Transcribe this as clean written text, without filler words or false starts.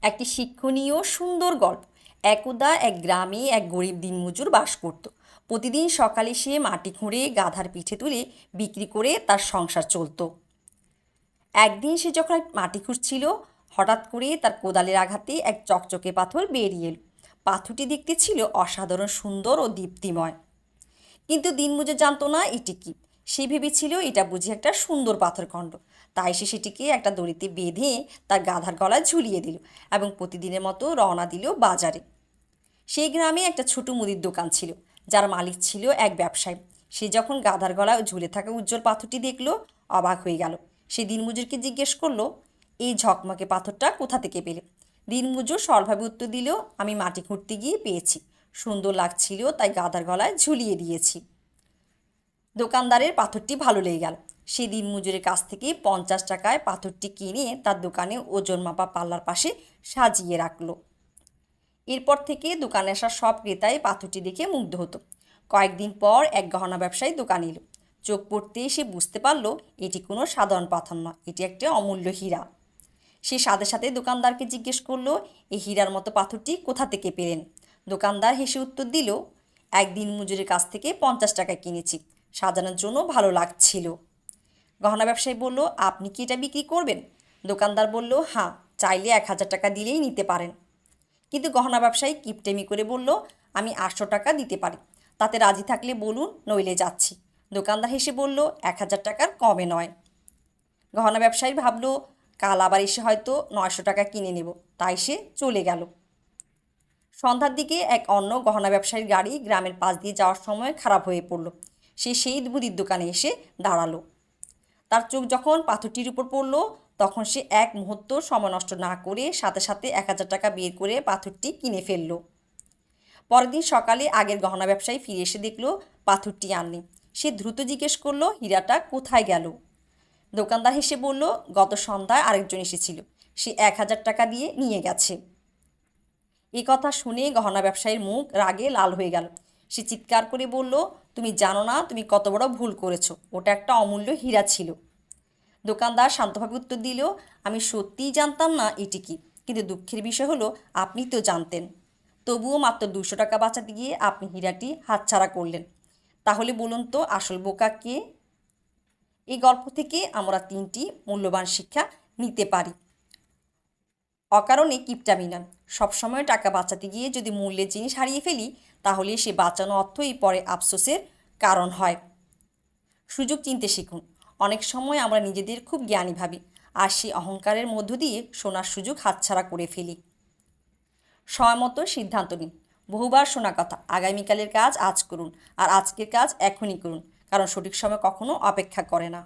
একটি শিক্ষণীয় সুন্দর গল্প। একদা এক গ্রামে এক গরিব দিনমজুর বাস করত। প্রতিদিন সকালে সে মাটি খুঁড়ে গাধার পিঠে তুলে বিক্রি করে তার সংসার চলত। একদিন সে যখন এক মাটি খুঁড়ছিল, হঠাৎ করে তার কোদালের আঘাতে এক চকচকে পাথর বেরিয়ে এলো। পাথরটি দেখতে ছিল অসাধারণ সুন্দর ও দীপ্তিময়, কিন্তু দিনমজুর জানতো না এটি কী। সে ভেবেছিল এটা বুঝি একটা সুন্দর পাথরখণ্ড। তাই সে সেটিকে একটা দড়িতে বেঁধে তার গাধার গলায় ঝুলিয়ে দিল এবং প্রতিদিনের মতো রওনা দিল বাজারে। সেই গ্রামে একটা ছোট মুদির দোকান ছিল, যার মালিক ছিল এক ব্যবসায়ী। সে যখন গাধার গলায় ঝুলে থাকা উজ্জ্বল পাথরটি দেখল, অবাক হয়ে গেল। সে দিনমজুরকে জিজ্ঞেস করলো, এই ঝকমকে পাথরটা কোথা থেকে পেলে? দিনমজুর সরলভাবে উত্তর দিল, আমি মাটি খুঁড়তে গিয়ে পেয়েছি। সুন্দর লাগছিল তাই গাধার গলায় ঝুলিয়ে দিয়েছি। দোকানদারের পাথরটি ভালো লেগে গেল। সে দিনমজুরের কাছ থেকে 50 টাকায় পাথরটি কিনে তার দোকানে ওজন মাপা পাল্লার পাশে সাজিয়ে রাখলো। এরপর থেকে দোকানে আসা সব ক্রেতাই পাথরটি দেখে মুগ্ধ হতো। কয়েকদিন পর এক গহনা ব্যবসায়ী দোকানে এলো। চোখ পড়তেই সে বুঝতে পারলো এটি কোনো সাধারণ পাথর নয়, এটি একটা অমূল্য হীরা। সে সাথে সাথে দোকানদারকে জিজ্ঞেস করলো, এই হীরার মতো পাথরটি কোথা থেকে পেলেন? দোকানদার হেসে উত্তর দিল, একদিন মজুরের কাছ থেকে 50 টাকায় কিনেছি, সাজানোর জন্য ভালো লাগছিল। গহনা ব্যবসায়ী বলল, আপনি কি এটা বিক্রি করবেন? দোকানদার বলল, হ্যাঁ, চাইলে 1000 টাকা দিলেই নিতে পারেন। কিন্তু গহনা ব্যবসায়ী কিপটেমি করে বলল, আমি 800 টাকা দিতে পারি, তাতে রাজি থাকলে বলুন, নইলে যাচ্ছি। দোকানদার হেসে বলল, 1000 টাকার কমে নয়। গহনা ব্যবসায়ী ভাবলো, কাল আবার এসে হয়তো 900 টাকা কিনে নেব, তাই সে চলে গেল। সন্ধ্যার দিকে এক অন্য গহনা ব্যবসায়ীর গাড়ি গ্রামের পাশ দিয়ে যাওয়ার সময় খারাপ হয়ে পড়ল। সে সেই মুদির দোকানে এসে দাঁড়ালো। তার চোখ যখন পাথরটির উপর পড়ল, তখন সে এক মুহূর্ত সময় নষ্ট না করে সাথে সাথে 1000 টাকা বের করে পাথরটি কিনে ফেলল। পরের দিন সকালে আগের গহনা ব্যবসায়ী ফিরে এসে দেখল পাথরটি আর নেই। সে দ্রুত জিজ্ঞেস করলো, হীরাটা কোথায় গেল? দোকানদার হেসে বলল, গত সন্ধ্যায় আরেকজন এসেছিল, সে 1000 টাকা দিয়ে নিয়ে গেছে। এই কথা শুনে গহনা ব্যবসায়ীর মুখ রাগে লাল হয়ে গেল। সে চিৎকার করে বলল, তুমি জানো না তুমি কত বড় ভুল করেছো, ওটা একটা অমূল্য হীরা ছিল। দোকানদার শান্তভাবে উত্তর দিল, আমি সত্যিই জানতাম না এটি কী, কিন্তু দুঃখের বিষয় হলো আপনি তো জানতেন। তবুও মাত্র 200 টাকা বাঁচাতে গিয়ে আপনি হীরাটি হাতছাড়া করলেন। তাহলে বলুন তো আসল বোকা কে? এই গল্প থেকে আমরা 3টি মূল্যবান শিক্ষা নিতে পারি। অকারণে কিপটামি নয়। সবসময় টাকা বাঁচাতে গিয়ে যদি মূল্যের জিনিস হারিয়ে ফেলি, তাহলে সে বাঁচানো অর্থই পরে আফসোসের কারণ হয়। সুযোগ চিনতে শিখুন। অনেক সময় আমরা নিজেদের খুব জ্ঞানী ভাবি, আর সেই অহংকারের মধ্য দিয়ে সোনার সুযোগ হাতছাড়া করে ফেলি। সময়মতো সিদ্ধান্ত নিন। বহুবার শোনা কথা, আগামীকালের কাজ আজ করুন, আর আজকের কাজ এখনই করুন, কারণ সঠিক সময় কখনো অপেক্ষা করে না।